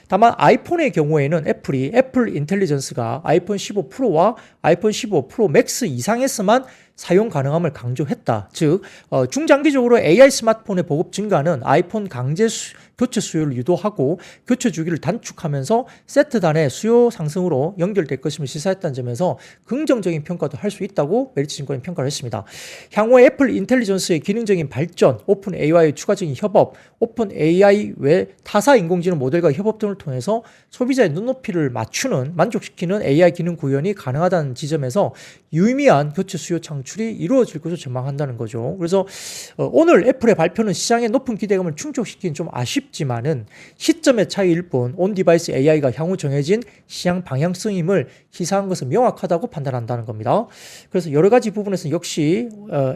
다만 아이폰의 경우에는 애플이 애플 인텔리전스가 아이폰 15 프로와 아이폰 15 프로 맥스 이상에서만 사용 가능함을 강조했다. 즉 중장기적으로 AI 스마트폰의 보급 증가는 아이폰 교체 수요를 유도하고 교체 주기를 단축하면서 세트 단의 수요 상승으로 연결될 것임을 시사했다는 점에서 긍정적인 평가도 할 수 있다고 메리츠증권이 평가를 했습니다. 향후에 애플 인텔리전스의 기능적인 발전, 오픈 AI의 추가적인 협업, 오픈 AI 외 타사 인공지능 모델과 협업 등을 통해서 소비자의 눈높이를 만족시키는 AI 기능 구현이 가능하다는 지점에서 유의미한 교체 수요 창출이 이루어질 것으로 전망한다는 거죠. 그래서 오늘 애플의 발표는 시장의 높은 기대감을 충족시키긴 좀 아쉽지만은 시점의 차이일 뿐 온 디바이스 AI가 향후 정해진 시장 방향성임을 시사한 것은 명확하다고 판단한다는 겁니다. 그래서 여러 가지 부분에서 역시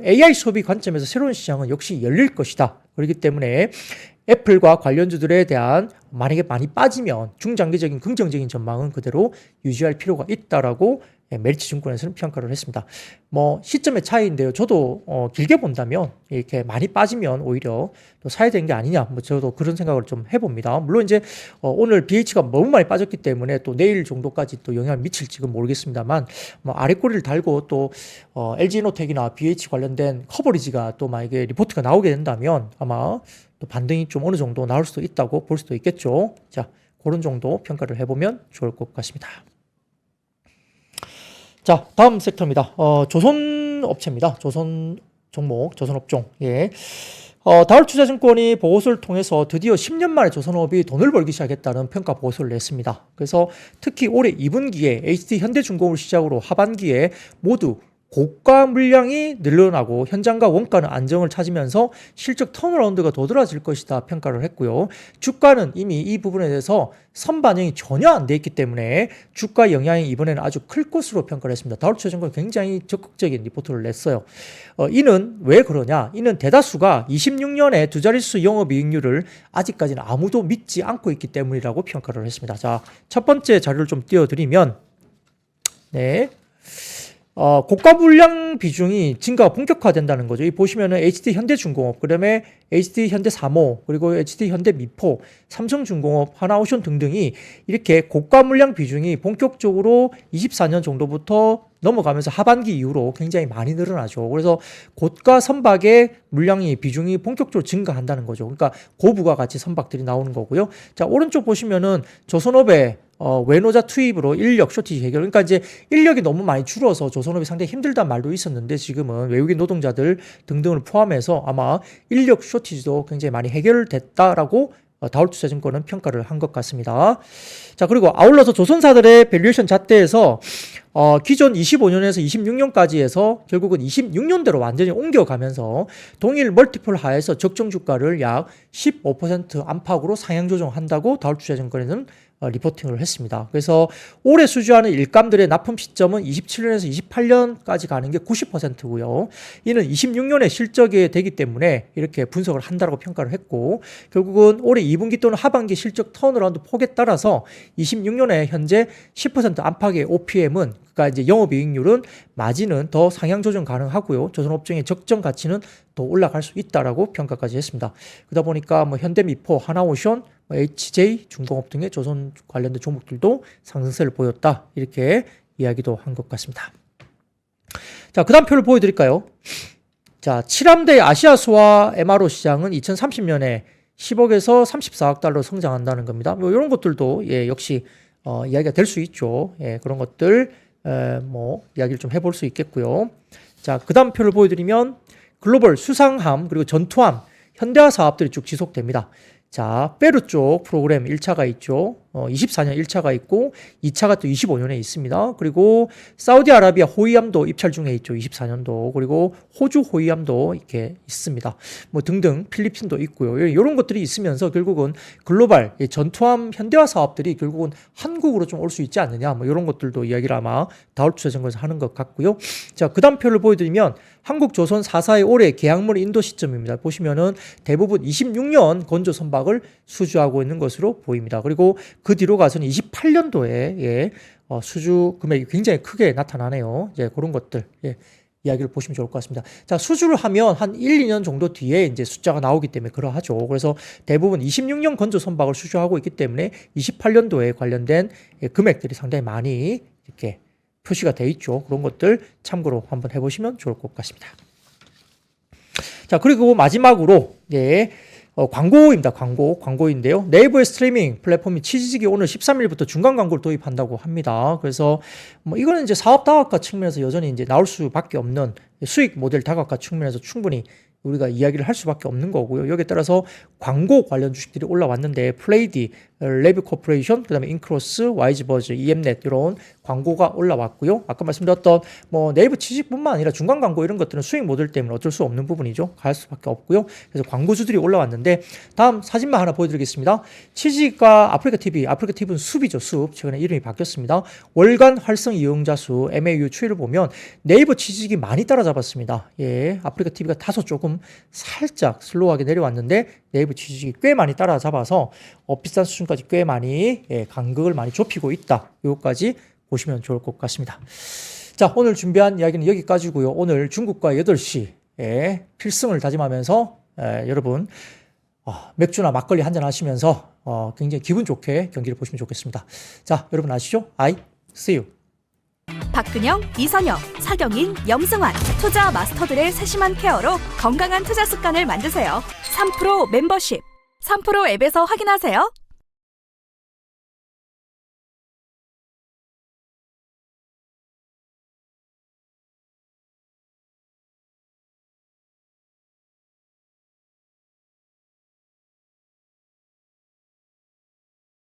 AI 소비 관점에서 새로운 시장은 역시 열릴 것이다. 그렇기 때문에 애플과 관련주들에 대한 만약에 많이 빠지면 중장기적인 긍정적인 전망은 그대로 유지할 필요가 있다라고 메리츠 증권에서는 평가를 했습니다. 뭐 시점의 차이인데요. 저도 길게 본다면 이렇게 많이 빠지면 오히려 또 사야 되는 게 아니냐, 뭐 저도 그런 생각을 좀 해봅니다. 물론 이제 오늘 BH가 너무 많이 빠졌기 때문에 또 내일 정도까지 또 영향을 미칠지는 모르겠습니다만, 뭐 아래꼬리를 달고 또 LG이노텍이나 BH 관련된 커버리지가 또 만약에 리포트가 나오게 된다면 아마 또 반등이 좀 어느 정도 나올 수도 있다고 볼 수도 있겠죠. 자, 그런 정도 평가를 해보면 좋을 것 같습니다. 자, 다음 섹터입니다. 조선업체입니다. 조선 종목, 조선업종. 예. 다울투자증권이 보고서를 통해서 드디어 10년 만에 조선업이 돈을 벌기 시작했다는 평가 보고서를 냈습니다. 그래서 특히 올해 2분기에 HD 현대중공업을 시작으로 하반기에 모두 고가 물량이 늘어나고 현장과 원가는 안정을 찾으면서 실적 턴어라운드가 도드라질 것이다 평가를 했고요. 주가는 이미 이 부분에 대해서 선반영이 전혀 안 돼 있기 때문에 주가 영향이 이번에는 아주 클 것으로 평가를 했습니다. 다울투자증권이 굉장히 적극적인 리포트를 냈어요. 이는 왜 그러냐? 이는 대다수가 26년에 두 자릿수 영업이익률을 아직까지는 아무도 믿지 않고 있기 때문이라고 평가를 했습니다. 자, 첫 번째 자료를 좀 띄워드리면, 네. 고가 물량 비중이 증가가 본격화된다는 거죠. 이 보시면은 HD 현대중공업, 그다음에 HD 현대사모, 그리고 HD 현대미포, 삼성중공업, 하나오션 등등이 이렇게 고가 물량 비중이 본격적으로 24년 정도부터 넘어가면서 하반기 이후로 굉장히 많이 늘어나죠. 그래서 고가 선박의 물량이 비중이 본격적으로 증가한다는 거죠. 그러니까 고부가 같이 선박들이 나오는 거고요. 자, 오른쪽 보시면은 조선업의 외노자 투입으로 인력 쇼티지 해결. 그러니까 이제 인력이 너무 많이 줄어서 조선업이 상당히 힘들다는 말도 있었는데 지금은 외국인 노동자들 등등을 포함해서 아마 인력 쇼티지도 굉장히 많이 해결됐다라고 다울투자증권은 평가를 한 것 같습니다. 자, 그리고 아울러서 조선사들의 밸류에이션 잣대에서 기존 25년에서 26년까지 해서 결국은 26년대로 완전히 옮겨가면서 동일 멀티플 하에서 적정 주가를 약 15% 안팎으로 상향 조정한다고 다울투자증권에는 리포팅을 했습니다. 그래서 올해 수주하는 일감들의 납품 시점은 27년에서 28년까지 가는 게 90%고요. 이는 26년에 실적이 되기 때문에 이렇게 분석을 한다고 평가를 했고, 결국은 올해 2분기 또는 하반기 실적 턴어라운드 폭에 따라서 26년에 현재 10% 안팎의 OPM은, 그러니까 이제 영업이익률은 마진은 더 상향 조정 가능하고요. 조선업종의 적정 가치는 더 올라갈 수 있다라고 평가까지 했습니다. 그러다 보니까 뭐 현대미포, 하나오션, HJ, 중공업 등의 조선 관련된 종목들도 상승세를 보였다, 이렇게 이야기도 한 것 같습니다. 자, 그 다음 표를 보여드릴까요? 자, 7함대 아시아 소화 MRO 시장은 2030년에 10억에서 34억 달러 성장한다는 겁니다. 뭐 이런 것들도 역시 이야기가 될 수 있죠. 그런 것들 뭐 이야기를 좀 해볼 수 있겠고요. 자, 그 다음 표를 보여드리면 글로벌 수상함 그리고 전투함 현대화 사업들이 쭉 지속됩니다. 자, 페루 쪽 프로그램 1차가 있죠. 24년 1차가 있고 2차가 또 25년에 있습니다. 그리고 사우디아라비아 호위함도 입찰 중에 있죠. 24년도. 그리고 호주 호위함도 이렇게 있습니다. 뭐 등등 필리핀도 있고요. 이런 것들이 있으면서 결국은 글로벌 전투함 현대화 사업들이 결국은 한국으로 좀 올 수 있지 않느냐. 뭐 이런 것들도 이야기를 아마 다울투자증권에서 하는 것 같고요. 자, 그 다음 표를 보여드리면 한국조선 4사의 올해 계약물 인도 시점입니다. 보시면은 대부분 26년 건조 선박을 수주하고 있는 것으로 보입니다. 그리고 그 뒤로 가서는 28년도에 수주 금액이 굉장히 크게 나타나네요. 이제 그런 것들 이야기를 보시면 좋을 것 같습니다. 자, 수주를 하면 한 1, 2년 정도 뒤에 이제 숫자가 나오기 때문에 그러하죠. 그래서 대부분 26년 건조 선박을 수주하고 있기 때문에 28년도에 관련된 금액들이 상당히 많이 이렇게 표시가 돼 있죠. 그런 것들 참고로 한번 해보시면 좋을 것 같습니다. 자, 그리고 마지막으로 광고입니다. 광고인데요. 네이버의 스트리밍 플랫폼이 치즈직이 오늘 13일부터 중간 광고를 도입한다고 합니다. 그래서 뭐 이거는 이제 사업 다각화 측면에서 여전히 이제 나올 수밖에 없는 수익 모델 다각화 측면에서 충분히 우리가 이야기를 할 수밖에 없는 거고요. 여기에 따라서 광고 관련 주식들이 올라왔는데 플레이디, 레뷰 코퍼레이션, 그다음에 인크로스, 와이즈버즈, EM넷 이런 광고가 올라왔고요. 아까 말씀드렸던 뭐 네이버 취직뿐만 아니라 중간 광고 이런 것들은 수익 모델 때문에 어쩔 수 없는 부분이죠. 갈 수밖에 없고요. 그래서 광고주들이 올라왔는데 다음 사진만 하나 보여드리겠습니다. 취직과 아프리카 TV는 숲이죠. 숲. 최근에 이름이 바뀌었습니다. 월간 활성 이용자 수 MAU 추이를 보면 네이버 취직이 많이 따라잡았습니다. 아프리카 TV가 다소 조금 살짝 슬로우하게 내려왔는데 네이버 취직이 꽤 많이 따라잡아서 비싼 수준까지 꽤 많이 간극을 많이 좁히고 있다. 이것까지 보시면 좋을 것 같습니다. 자, 오늘 준비한 이야기는 여기까지고요. 오늘 중국과 8시에 필승을 다짐하면서 여러분 맥주나 막걸리 한잔 하시면서 굉장히 기분 좋게 경기를 보시면 좋겠습니다. 자, 여러분 아시죠? see you. 박근영, 이선영, 사경인, 염승환 투자 마스터들의 세심한 케어로 건강한 투자 습관을 만드세요. 3프로 멤버십 3프로 앱에서 확인하세요.